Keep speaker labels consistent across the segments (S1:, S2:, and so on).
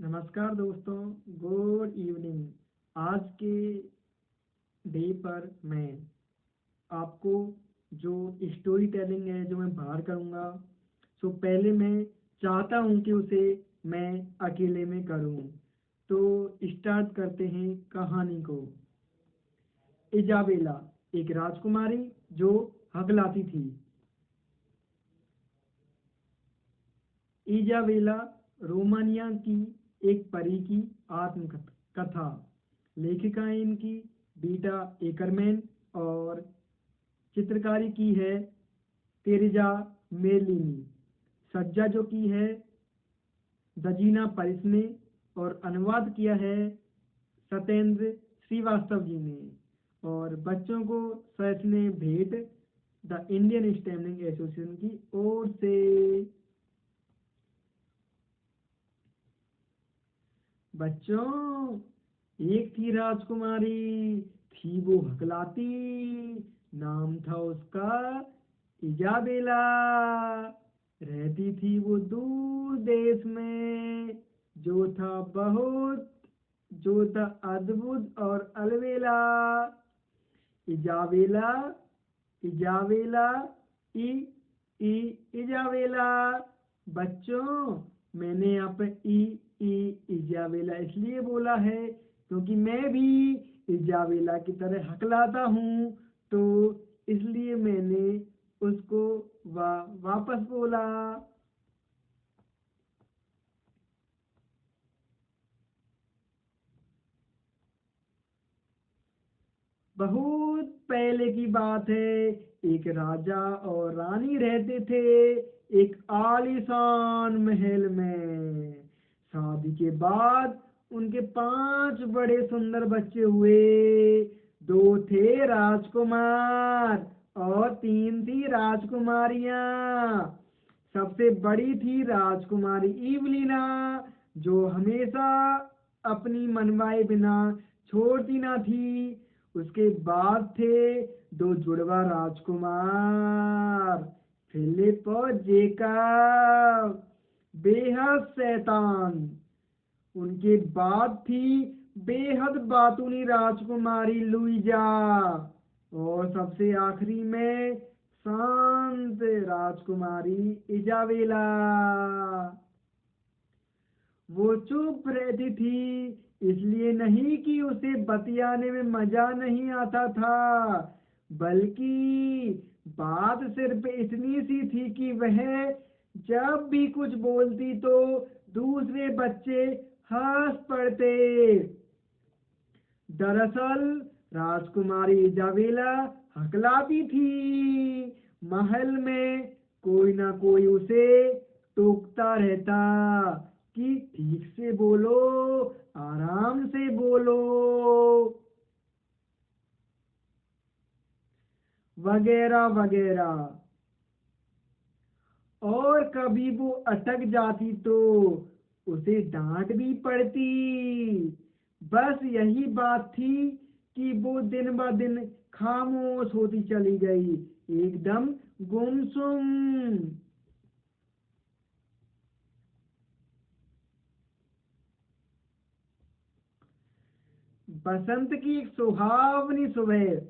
S1: नमस्कार दोस्तों, good evening. आज के डे पर मैं आपको जो स्टोरी टेलिंग है जो मैं बाहर करूँगा। सो पहले मैं चाहता हूँ कि उसे मैं अकेले में करूँ। तो स्टार्ट करते हैं कहानी को। इजाबेला एक राजकुमारी जो हकलाती थी। इजाबेला रोमानिया की एक परी की आत्मकथा। लेखिका इनकी बीटा एकरमैन और चित्रकारी की है तेरेजा मेरलिनी। सज्जा जो की है दजीना परिस ने और अनुवाद किया है सत्येंद्र श्रीवास्तव जी ने। और बच्चों को सैसने भेंट द इंडियन स्टैंडिंग एसोसिएशन की ओर से। बच्चों, एक थी राजकुमारी, थी वो हकलाती, नाम था उसका इजाबेला। रहती थी वो दूर देश में, जो था बहुत, जो था अद्भुत और अलबेला। इजाबेला, इजाबेला, इ इ इजाबेला। बच्चों, मैंने यहाँ पे इजाबेला इसलिए बोला है क्योंकि मैं भी इजाबेला की तरह हकलाता हूँ। तो इसलिए मैंने उसको वापस बोला। बहुत पहले की बात है। एक राजा और रानी रहते थे एक आलीशान महल में। शादी के बाद उनके 5 बड़े सुंदर बच्चे हुए। 2 थे राजकुमार और 3 थी राजकुमारियां। सबसे बड़ी थी राजकुमारी इवलीना, जो हमेशा अपनी मनवाए बिना छोड़ती ना थी। उसके बाद थे 2 जुड़वा राजकुमार, फिलिप और जेकब, बेहद शैतान। उनके बाद थी बेहद बातूनी राजकुमारी लुइजा। और सबसे आखिरी में शांत राजकुमारी इजाबेला। वो चुप रहती थी, इसलिए नहीं कि उसे बतियाने में मजा नहीं आता था, बल्कि बात सिर्फ इतनी सी थी कि वह जब भी कुछ बोलती तो दूसरे बच्चे हंस पड़ते। दरअसल राजकुमारी इजाबेला हकलाती थी। महल में कोई ना कोई उसे टोकता रहता कि ठीक से बोलो, आराम से बोलो, वगैरह वगैरह। और कभी वो अटक जाती तो उसे डांट भी पड़ती। बस यही बात थी कि वो दिन ब दिन खामोश होती चली गई, एकदम गुमसुम। बसंत की एक सुहावनी सुबह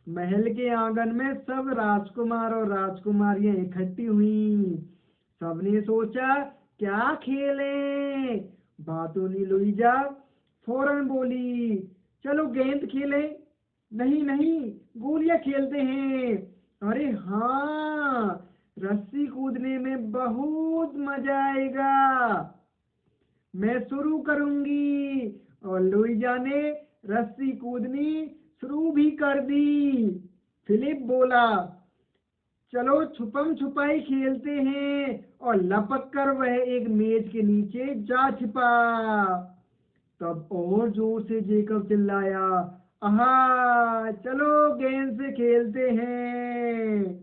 S1: महल के आंगन में सब राजकुमार और राजकुमारियां इकट्ठी हुई। सबने सोचा क्या खेलें। बातूनी लुइजा फौरन बोली, चलो गेंद खेलें। नहीं नहीं, गोलियां खेलते हैं। अरे हाँ, रस्सी कूदने में बहुत मजा आएगा। मैं शुरू करूंगी। और लुइजा ने रस्सी कूदनी शुरू भी कर दी। फिलिप बोला, चलो छुपम छुपाई खेलते हैं। और लपक कर वह एक मेज के नीचे जा छिपा। तब और जोर से जेकब चिल्लाया, आहा, चलो गेंद से खेलते हैं।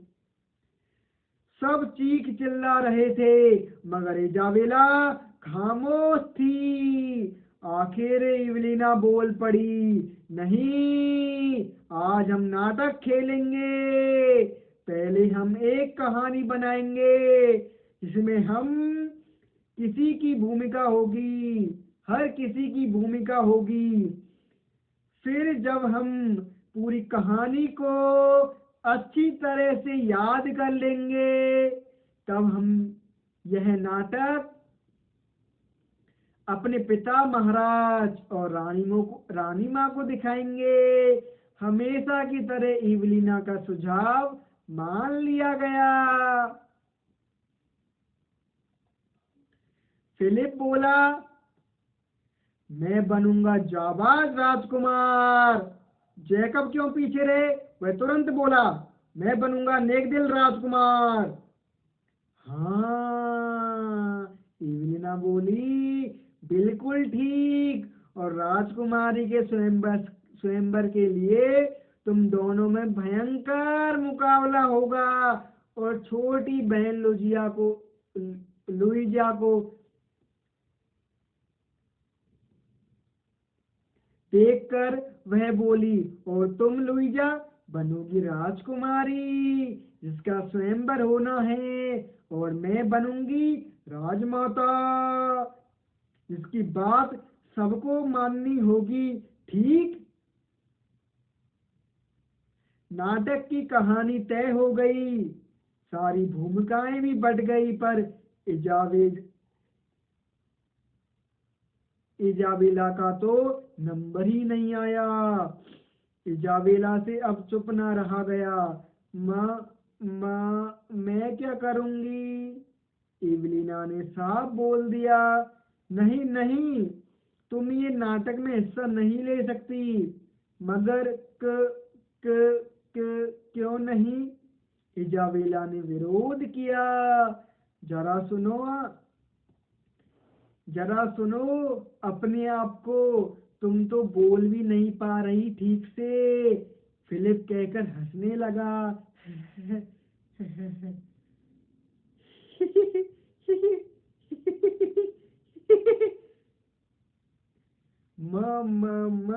S1: सब चीख चिल्ला रहे थे, मगर इजाबेला खामोश थी। आखिर इवलीना बोल पड़ी, नहीं, आज हम नाटक खेलेंगे। पहले हम एक कहानी बनाएंगे जिसमें हम किसी की भूमिका होगी। हर किसी की भूमिका होगी। फिर जब हम पूरी कहानी को अच्छी तरह से याद कर लेंगे, तब हम यह नाटक अपने पिता महाराज और रानी माँ को दिखाएंगे। हमेशा की तरह इवलीना का सुझाव मान लिया गया। फिलिप बोला, मैं बनूंगा जाबाज राजकुमार। जैकब क्यों पीछे रहे, वह तुरंत बोला, मैं बनूंगा नेक दिल राजकुमार। हाँ, इवलिना बोली, बिल्कुल ठीक। और राजकुमारी के स्वयंवर के लिए तुम दोनों में भयंकर मुकाबला होगा। और छोटी बहन लुइजा को देखकर वह बोली, और तुम लुइजा बनोगी राजकुमारी जिसका स्वयंवर होना है, और मैं बनूंगी राजमाता जिसकी बात सबको माननी होगी। ठीक। नाटक की कहानी तय हो गई, सारी भूमिकाएं भी बढ़ गई, पर इजाबेला का तो नंबर ही नहीं आया। इजाबेला से अब चुप ना रहा गया। माँ, माँ, मैं क्या करूंगी? इवलीना ने साफ बोल दिया, नहीं नहीं, तुम ये नाटक में हिस्सा नहीं ले सकती। मगर क क्यों नहीं? इजाबेला ने विरोध किया। जरा सुनो, जरा सुनो अपने आप को, तुम तो बोल भी नहीं पा रही ठीक से। फिलिप कहकर हंसने लगा। म म म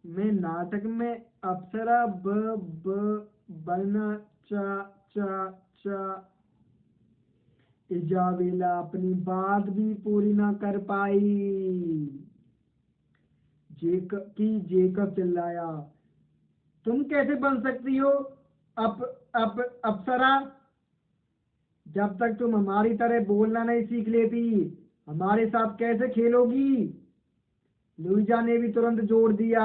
S1: मैं नाटक में अप्सरा ब बनना चा चा चा। इजाबेला अपनी बात भी पूरी ना कर पाई। जेकब चिल्लाया, तुम कैसे बन सकती हो अप्सरा? जब तक तुम हमारी तरह बोलना नहीं सीख लेती, हमारे साथ कैसे खेलोगी? लुइजा ने भी तुरंत जोड़ दिया।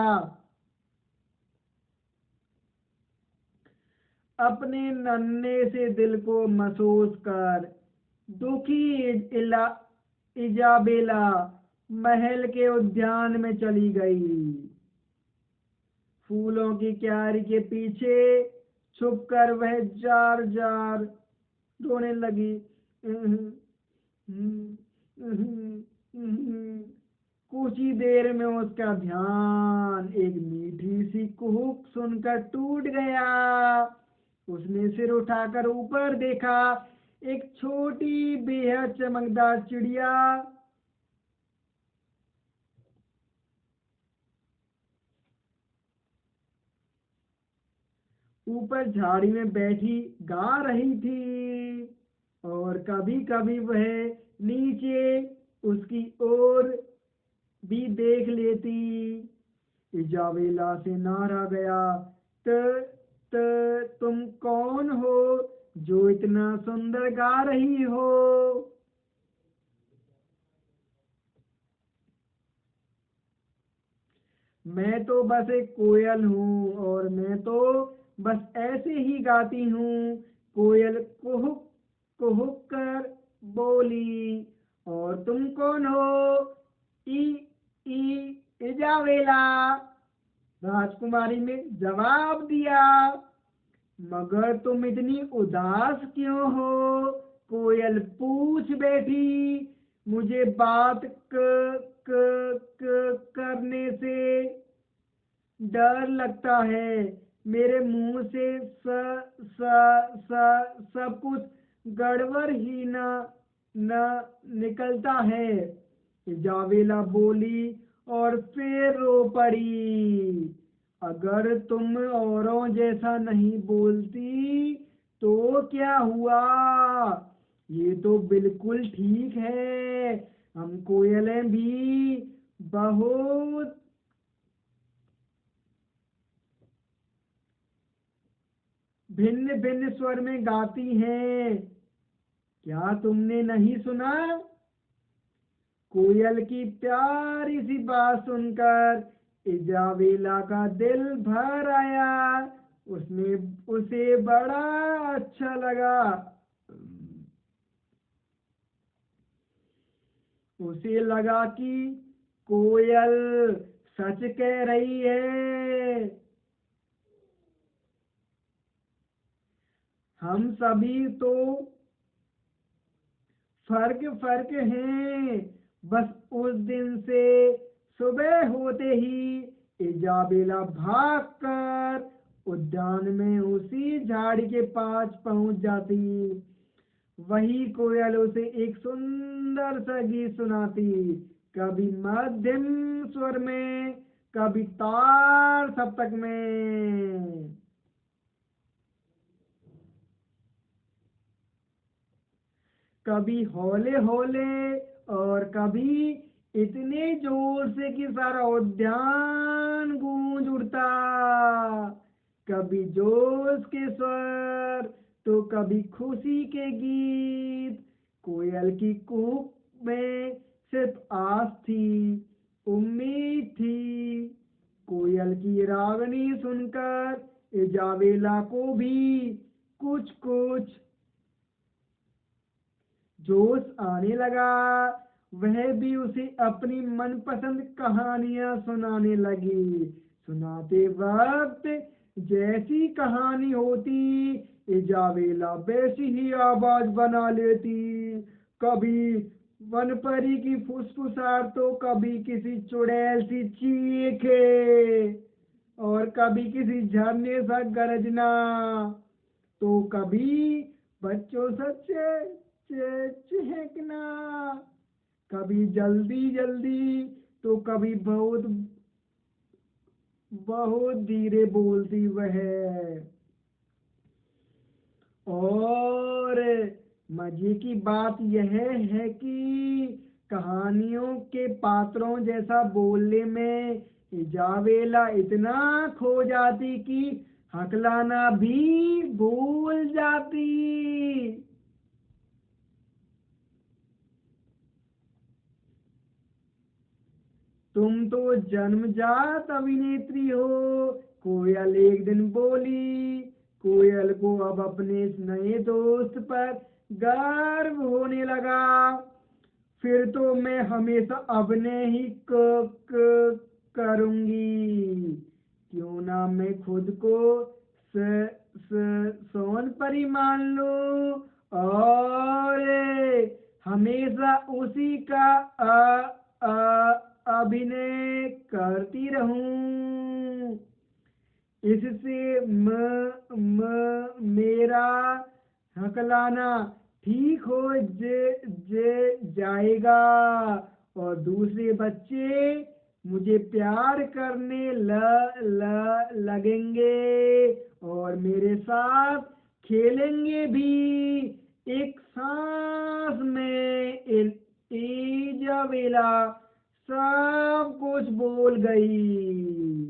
S1: अपने नन्हे से दिल को महसूस कर दुखी इजाबेला महल के उद्यान में चली गई। फूलों की क्यारी के पीछे छुपकर वह जार जार रोने लगी। कुछ ही देर में उसका ध्यान एक मीठी सी कुहुक सुनकर टूट गया। उसने सिर उठाकर ऊपर देखा, एक छोटी बेहद चमकदार चिड़िया ऊपर झाड़ी में बैठी गा रही थी, और कभी कभी वह नीचे उसकी ओर भी देख लेती। इजाबेला से नारा गया, तुम कौन हो जो इतना सुंदर गा रही हो? मैं तो बस एक कोयल हूँ, और मैं तो बस ऐसे ही गाती हूँ। कोयल कुहुक कुहुक कर बोली। और तुम कौन हो? ई इजाबेला, राजकुमारी ने जवाब दिया। मगर तुम इतनी उदास क्यों हो? कोयल पूछ बैठी। मुझे बात करने से डर लगता है। मेरे मुंह से सब कुछ गड़बड़ ही न निकलता है। इजाबेला बोली और फिर रो पड़ी। अगर तुम औरों जैसा नहीं बोलती तो क्या हुआ? ये तो बिल्कुल ठीक है। हम कोयलें भी बहुत भिन्न भिन्न स्वर में गाती हैं। क्या तुमने नहीं सुना? कोयल की प्यारी सी बात सुनकर इजाबेला का दिल भर आया। उसने उसे बड़ा अच्छा लगा। उसे लगा कि कोयल सच कह रही है। हम सभी तो फर्क फर्क हैं। बस उस दिन से सुबह होते ही इजाबेला भागकर उद्यान में उसी झाड़ी के पास पहुंच जाती। वही कोयल उसे एक सुंदर सा गीत सुनाती, कभी मध्यम स्वर में, कभी तार सप्तक में। कभी हौले हौले और कभी इतने जोर से कि सारा उद्यान गूंज उठता। कभी जोश के स्वर तो कभी खुशी के गीत। कोयल की कूक में सिर्फ आस थी, उम्मीद थी। कोयल की रागनी सुनकर इजाबेला को भी कुछ कुछ जोश आने लगा। वह भी उसे अपनी मनपसंद कहानियां सुनाने लगी। सुनाते वक्त जैसी कहानी होती, इजाबेला वैसी ही आवाज बना लेती। कभी वनपरी की फुसफुसाहट तो कभी किसी चुड़ैल सी चीखे और कभी किसी झरने सा गरजना, तो कभी बच्चों सा चहकना। कभी जल्दी जल्दी तो कभी बहुत बहुत धीरे बोलती वह। और मजे की बात यह है कि कहानियों के पात्रों जैसा बोलने में इजाबेला इतना खो जाती कि हकलाना भी भूल जाती। तुम तो जन्मजात अभिनेत्री हो, कोयल एक दिन बोली। कोयल को अब अपने इस नए दोस्त पर गर्व होने लगा। फिर तो मैं हमेशा अपने ही करूंगी। क्यों ना मैं खुद को सोन परी मान लूं और हमेशा उसी का अभिनय करती रहूं। इससे मेरा हकलाना ठीक हो जाएगा और दूसरे बच्चे मुझे प्यार करने लगेंगे और मेरे साथ खेलेंगे भी। एक सांस में इजाबेला सब कुछ बोल गई।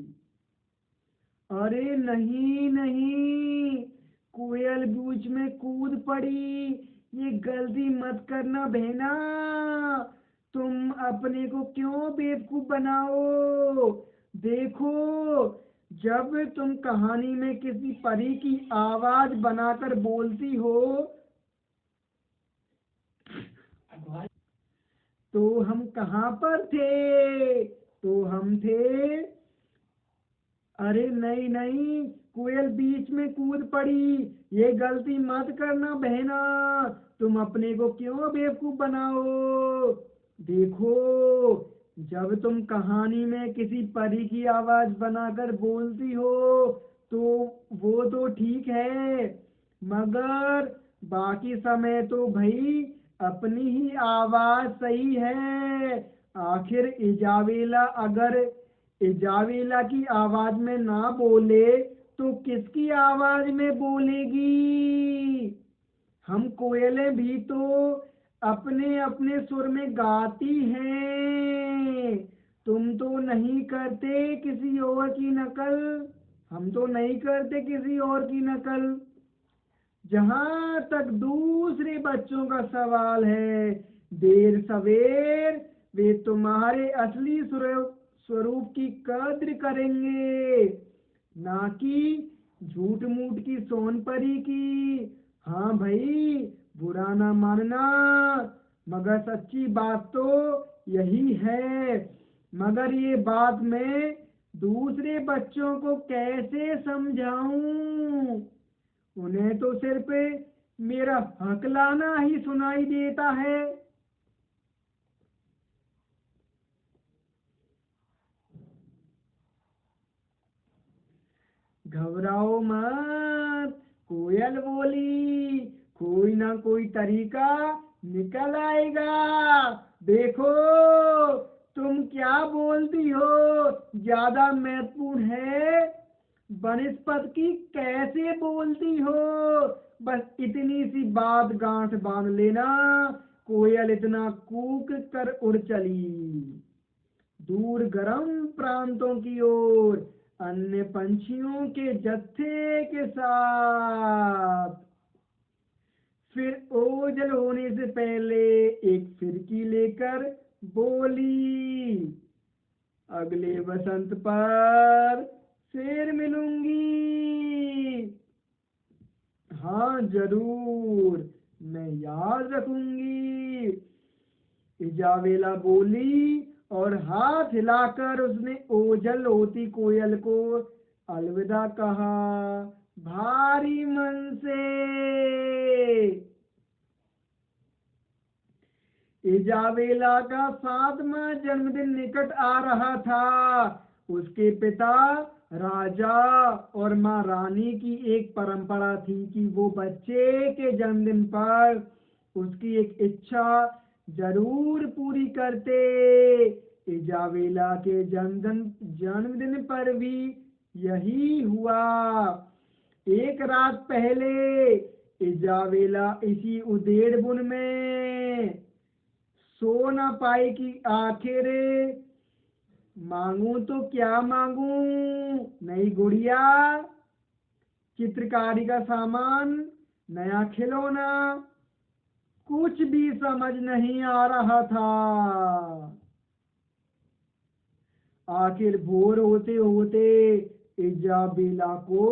S1: अरे नहीं नहीं, कोयल बीच में कूद पड़ी। ये गलती मत करना बहना। तुम अपने को क्यों बेवकूफ बनाओ? देखो, जब तुम कहानी में किसी परी की आवाज बनाकर बोलती हो तो हम कहाँ पर थे? तो हम थे। अरे नहीं नहीं, कोयल बीच में कूद पड़ी। ये गलती मत करना बहना। तुम अपने को क्यों बेवकूफ बनाओ? देखो, जब तुम कहानी में किसी परी की आवाज बनाकर बोलती हो तो वो तो ठीक है, मगर बाकी समय तो भाई अपनी ही आवाज सही है। आखिर इजाबेला अगर इजाबेला की आवाज में ना बोले तो किसकी आवाज में बोलेगी? हम कोयलें भी तो अपने अपने सुर में गाती हैं। तुम तो नहीं करते किसी और की नकल, हम तो नहीं करते किसी और की नकल। जहां तक दूसरे बच्चों का सवाल है, देर सवेर वे तुम्हारे असली स्वरूप की कद्र करेंगे, ना कि झूठ मूठ की सोनपरी की। हाँ भाई, बुरा ना मानना, मगर सच्ची बात तो यही है। मगर ये बात मैं दूसरे बच्चों को कैसे समझाऊं? उन्हें तो सिर्फ मेरा हकलाना ही सुनाई देता है। घबराओ मत, कोयल बोली, कोई ना कोई तरीका निकल आएगा। देखो, तुम क्या बोलती हो ज्यादा महत्वपूर्ण है, बनस्पत की कैसे बोलती हो। बस इतनी सी बात गांठ बांध लेना। कोयल इतना कूक कर उड़ चली दूर गर्म प्रांतों की ओर, अन्य पंछियों के जत्थे के साथ। फिर ओझल होने से पहले एक फिरकी लेकर बोली, अगले बसंत पर फिर मिलूंगी। हाँ जरूर, मैं याद रखूंगी, इजाबेला बोली, और हाथ हिलाकर उसने ओझल होती कोयल को अलविदा कहा, भारी मन से। इजाबेला का 7वां जन्मदिन निकट आ रहा था। उसके पिता राजा और माँ रानी की एक परंपरा थी कि वो बच्चे के जन्मदिन पर उसकी एक इच्छा जरूर पूरी करते। इजाबेला के जन्मदिन पर भी यही हुआ। एक रात पहले इजाबेला इसी उदेड़ बुन में सो न पाई कि आखिर मांगू तो क्या मांगू, नई गुड़िया, चित्रकारी का सामान, नया खिलौना, कुछ भी समझ नहीं आ रहा था। आखिर भोर होते होते इजाबेला को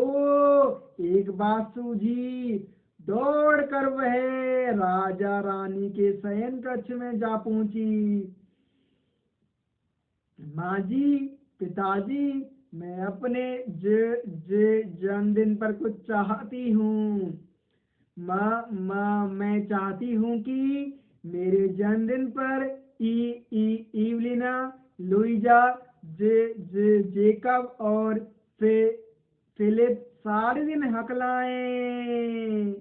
S1: एक बात सूझी। दौड़ कर वह राजा रानी के शयन कक्ष में जा पहुंची। माँ जी, पिताजी, मैं अपने जन्मदिन पर कुछ चाहती हूँ। मैं चाहती हूँ कि मेरे जन्मदिन पर इवलिना, लुइजा, जेकब और फिलिप सारे दिन हकलाएं।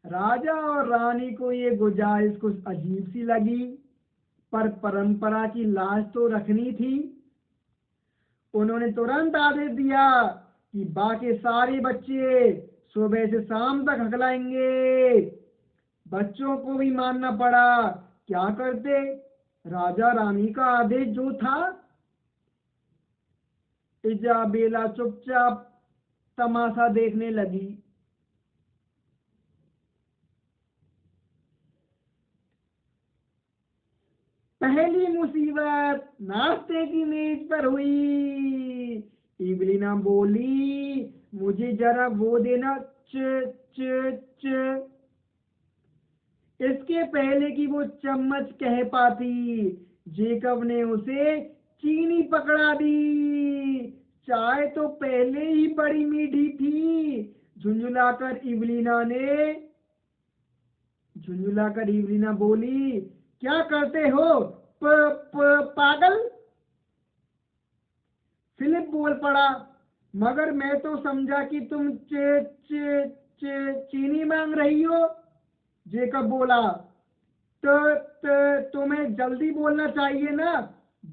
S1: राजा और रानी को ये गुजारिश कुछ अजीब सी लगी, पर परंपरा की लाज तो रखनी थी। उन्होंने तुरंत आदेश दिया कि बाकी सारे बच्चे सुबह से शाम तक हकलाएंगे। बच्चों को भी मानना पड़ा। क्या करते, राजा रानी का आदेश जो था। इजाबेला चुपचाप तमाशा देखने लगी। पहली मुसीबत नाश्ते की मेज पर हुई। इवलिना बोली, मुझे जरा वो देना, च च च। इसके पहले कि वो चम्मच कह पाती, जेकब ने उसे चीनी पकड़ा दी। चाय तो पहले ही बड़ी मीठी थी। झुंझुलाकर इवलिना बोली, क्या करते हो पागल। फिलिप बोल पड़ा, मगर मैं तो समझा कि तुम चीनी मांग रही हो। जेकब बोला, तुम्हें जल्दी बोलना चाहिए ना।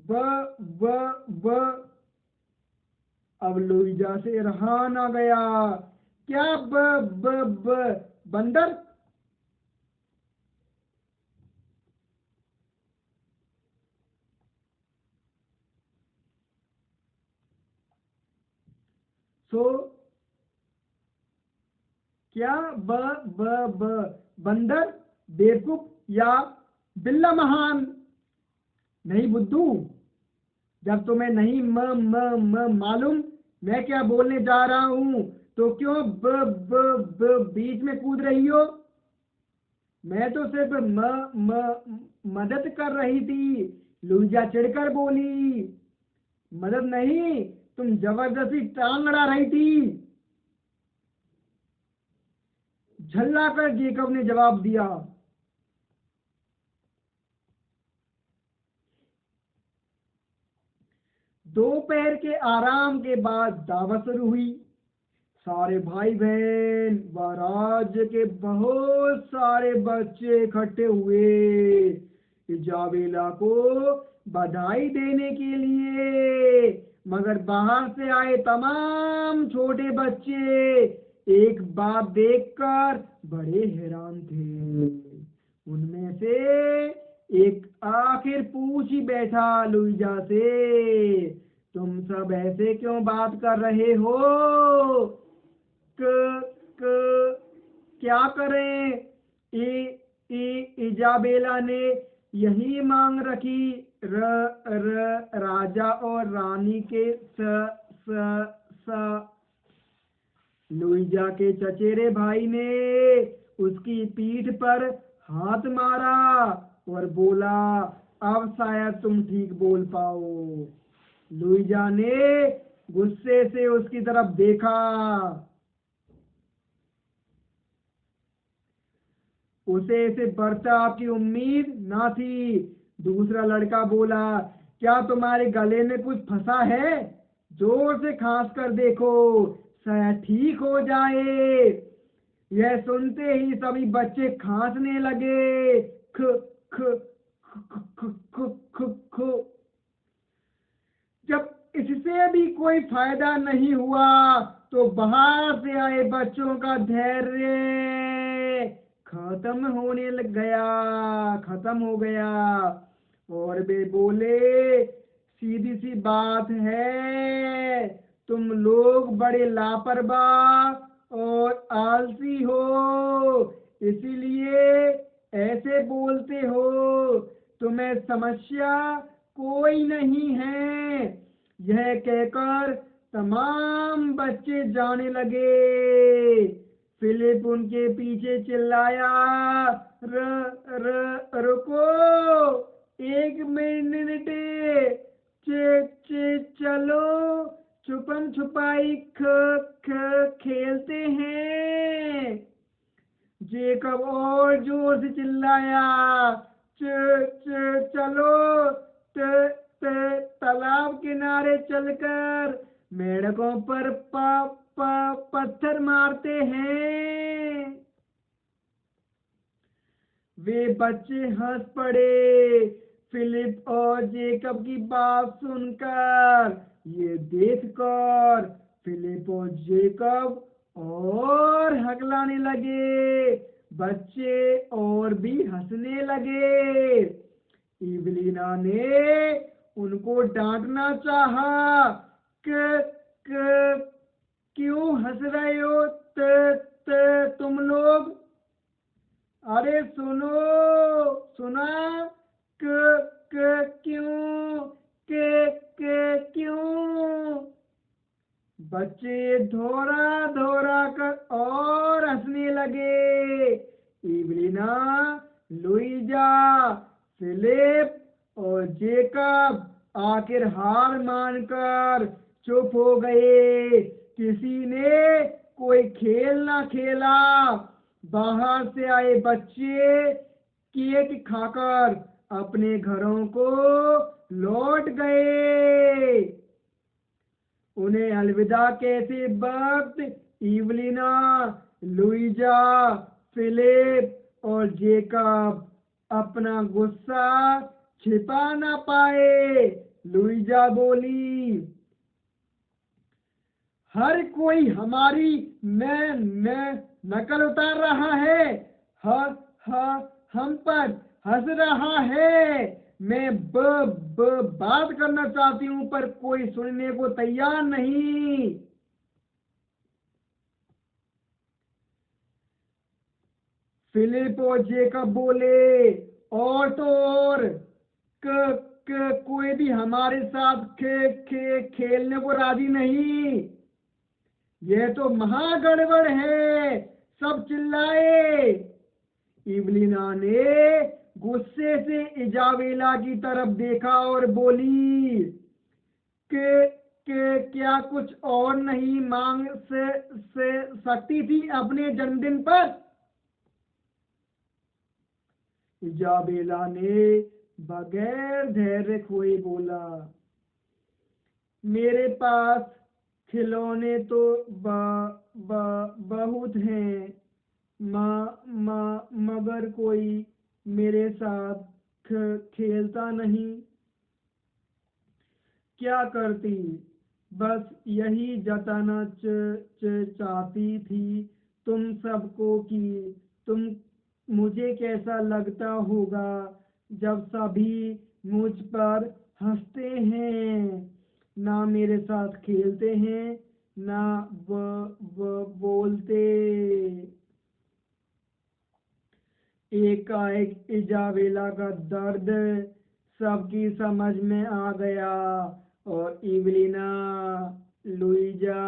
S1: ब ब ब अब लुइजा से रहा ना गया। क्या ब ब ब बंदर, सो क्या ब ब ब बंदर, बेवकूफ या बिल्ला महान? नहीं बुद्धू, जब तुम्हें नहीं म मालूम मैं क्या बोलने जा रहा हूं तो क्यों ब ब ब बीच में कूद रही हो? मैं तो सिर्फ मदद कर रही थी। लुइजा चिढ़कर बोली। मदद नहीं, तुम जबरदस्ती टांग अड़ा रही थी, झल्लाकर जेकब ने जवाब दिया। दोपहर के आराम के बाद दावत शुरू हुई। सारे भाई बहन व राज्य के बहुत सारे बच्चे इकट्ठे हुए इजाबेला को बधाई देने के लिए, मगर बाहर से आए तमाम छोटे बच्चे एक बात देखकर बड़े हैरान थे। उनमें से एक आखिर पूछ ही बैठा लुइजा से, तुम सब ऐसे क्यों बात कर रहे हो? क्या करें? इजाबेला ने यही मांग रखी। राजा और रानी के स लुइजा के चचेरे भाई ने उसकी पीठ पर हाथ मारा और बोला, अब शायद तुम ठीक बोल पाओ। लुइजा ने गुस्से से उसकी तरफ देखा। उसे इसे बर्ताव की उम्मीद ना थी। दूसरा लड़का बोला, क्या तुम्हारे गले में कुछ फंसा है? जोर से खांस कर देखो, शायद ठीक हो जाए। यह सुनते ही सभी बच्चे खांसने लगे। ख ख ख ख ख ख ख। जब इससे भी कोई फायदा नहीं हुआ तो बाहर से आए बच्चों का धैर्य खत्म हो गया और वे बोले, सीधी सी बात है, तुम लोग बड़े लापरवाह और आलसी हो, इसीलिए ऐसे बोलते हो। तुम्हें समस्या कोई नहीं है। यह कहकर तमाम बच्चे जाने लगे। फिलिप उनके पीछे चिल्लाया, रुको, एक मिनट, चलो छुपन छुपाई खेलते हैं। जेकब और जोर से चिल्लाया, चलो तालाब किनारे चलकर मेढकों पर पत्थर मारते हैं। वे बच्चे हंस पड़े। फिलिप और जेकब की बात सुनकर, ये देखकर फिलिप और जेकब और हकलाने लगे। बच्चे और भी हंसने लगे। इवलीना ने उनको डांटना चाहा कि क्यों हंस रहे हो तुम लोग? अरे सुना क्यों? बच्चे धोरा धोरा कर और हंसने लगे। इवलीना, लुइजा, फिलिप और जेकब आखिर हार मानकर चुप हो गए। किसी ने कोई खेल ना खेला। बाहर से आए बच्चे केक खाकर अपने घरों को लौट गए। उन्हें अलविदा कहते वक्त इवलीना, लुइजा, फिलिप और जेकब अपना गुस्सा छिपा ना पाए। लुइजा बोली, हर कोई हमारी नकल उतार रहा है, हम पर हंस रहा है। मैं बात करना चाहती हूँ पर कोई सुनने को तैयार नहीं। फिलिप और जेकब बोले, और तो और कोई भी हमारे साथ खेलने को राजी नहीं। यह तो महागड़बड़ है, सब चिल्लाए। इवलीना ने गुस्से से इजाबेला की तरफ देखा और बोली के क्या कुछ और नहीं मांग से सकती थी अपने जन्मदिन पर। इजाबेला ने बगैर धैर्य खोए बोला, मेरे पास खिलौने तो बहुत हैं, मगर कोई मेरे साथ खेलता नहीं। क्या करती, बस यही जताना चाहती थी तुम सबको कि तुम मुझे कैसा लगता होगा जब सभी मुझ पर हंसते हैं, ना मेरे साथ खेलते हैं, ना बोलते। एकाएक इजाबेला का दर्द सबकी समझ में आ गया और इवलीना, लुइजा,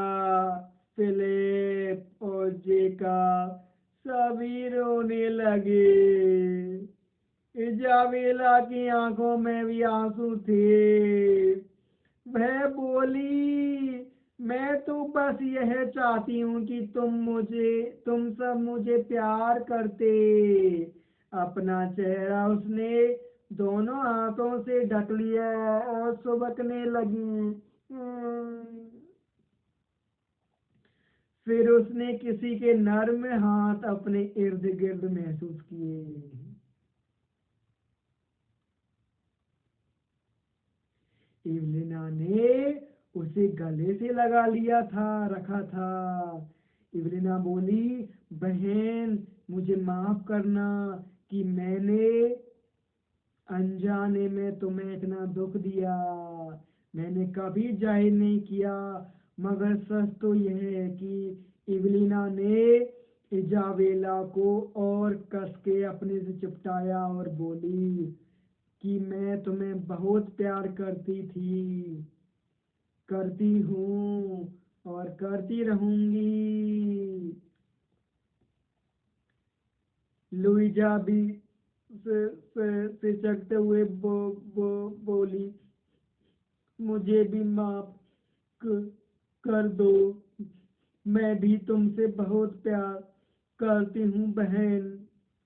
S1: फिलिप और जेका सभी रोने लगे। इजाबेला की आंखों में भी आंसू थे। वह बोली, मैं तो बस यह चाहती हूँ कि तुम सब मुझे प्यार करते। अपना चेहरा उसने दोनों हाथों से ढक लिया और सुबकने लगी। फिर उसने किसी के नर्म हाथ अपने इर्द गिर्द महसूस किए। इवलिना ने उसे गले से लगा लिया था, रखा था। इवलिना बोली, बहन मुझे माफ करना कि मैंने अनजाने में तुम्हें इतना दुख दिया। मैंने कभी जाहिर नहीं किया, मगर सच तो यह है कि इवलिना ने इजाबेला को और कस के अपने से चिपटाया और बोली कि मैं तुम्हें बहुत प्यार करती थी, करती हूँ और करती रहूंगी। लुइजा भी से चकते हुए बोली, मुझे भी माफ कर दो, मैं भी तुमसे बहुत प्यार करती हूँ बहन।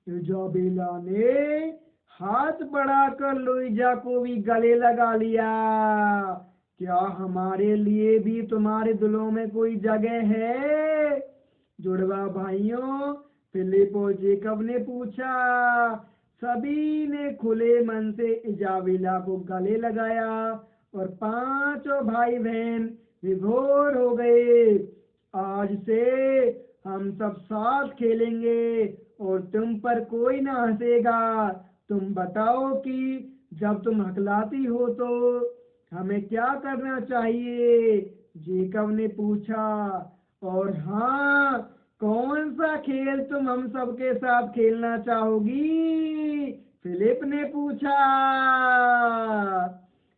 S1: इजाबेला ने हाथ बढ़ाकर लुइजा को भी गले लगा लिया। क्या हमारे लिए भी तुम्हारे दिलों में कोई जगह है? जुड़वा भाइयों फिलिप और जेकब ने पूछा। सभी ने खुले मन से इजाबेला को गले लगाया और पांचों भाई बहन विभोर हो गए। आज से हम सब साथ खेलेंगे और तुम पर कोई ना हंसेगा। तुम बताओ कि जब तुम हकलाती हो तो हमें क्या करना चाहिए? जेकब ने पूछा। और हाँ, कौन सा खेल तुम हम सबके साथ खेलना चाहोगी? फिलिप ने पूछा।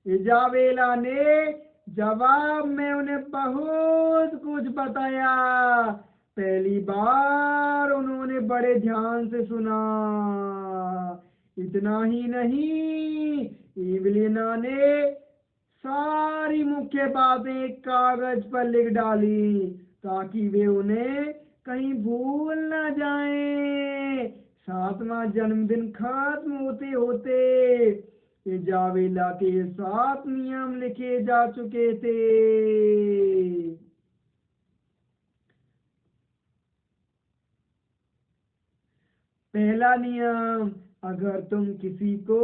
S1: इजाबेला ने जवाब में उन्हें बहुत कुछ बताया। पहली बार उन्होंने बड़े ध्यान से सुना। इतना ही नहीं, इवलिना ने सारी मुख्य बातें कागज पर लिख डाली ताकि वे उन्हें कहीं भूल न जाएं। सातवां जन्मदिन खत्म होते होते इजाबेला के 7 नियम लिखे जा चुके थे। पहला नियम, अगर तुम किसी को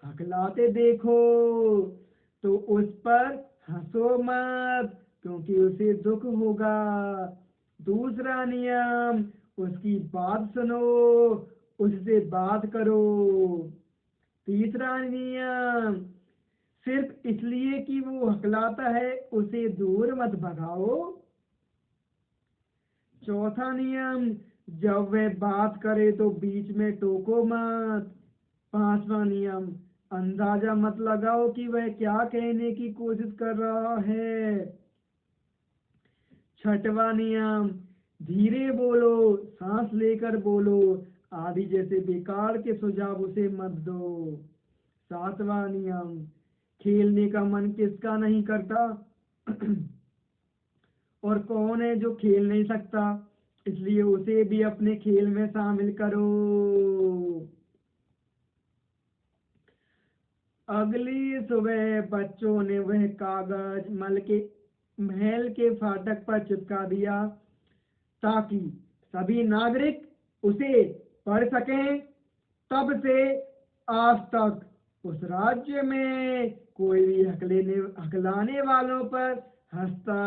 S1: हकलाते देखो तो उस पर हंसो मत, क्योंकि उसे दुख होगा। दूसरा नियम, उसकी बात सुनो, उससे बात करो। तीसरा नियम, सिर्फ इसलिए कि वो हकलाता है उसे दूर मत भगाओ। चौथा नियम, जब वह बात करे तो बीच में टोको मत। 5वां नियम, अंदाजा मत लगाओ कि वह क्या कहने की कोशिश कर रहा है। 6वां नियम, धीरे बोलो, सांस लेकर बोलो, आदि जैसे बेकार के सुझाव उसे मत दो। 7वां नियम, खेलने का मन किसका नहीं करता और कौन है जो खेल नहीं सकता, इसलिए उसे भी अपने खेल में शामिल करो। अगली सुबह बच्चों ने वह कागज महल के फाटक पर चिपका दिया ताकि सभी नागरिक उसे पढ़ सकें। तब से आज तक उस राज्य में कोई भी हकलाने वालों पर हंसता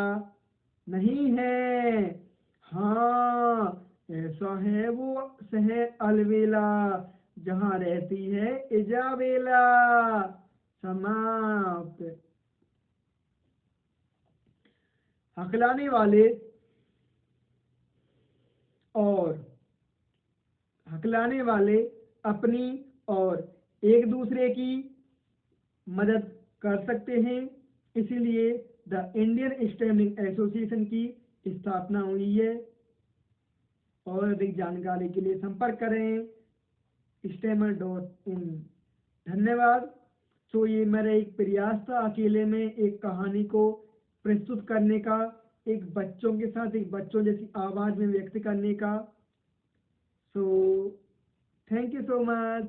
S1: नहीं है। हाँ, ऐसा है वो शहर अलवेला जहाँ रहती है इजाबेला। समाप्त। हकलाने वाले और हकलाने वाले अपनी और एक दूसरे की मदद कर सकते हैं, इसीलिए द इंडियन स्टेमिंग एसोसिएशन की स्थापना हुई है। और अधिक जानकारी के लिए संपर्क करें stammer.in। धन्यवाद। तो ये मेरा एक प्रयास था अकेले में एक कहानी को प्रस्तुत करने का, एक बच्चों के साथ एक बच्चों जैसी आवाज में व्यक्त करने का। So thank you so much.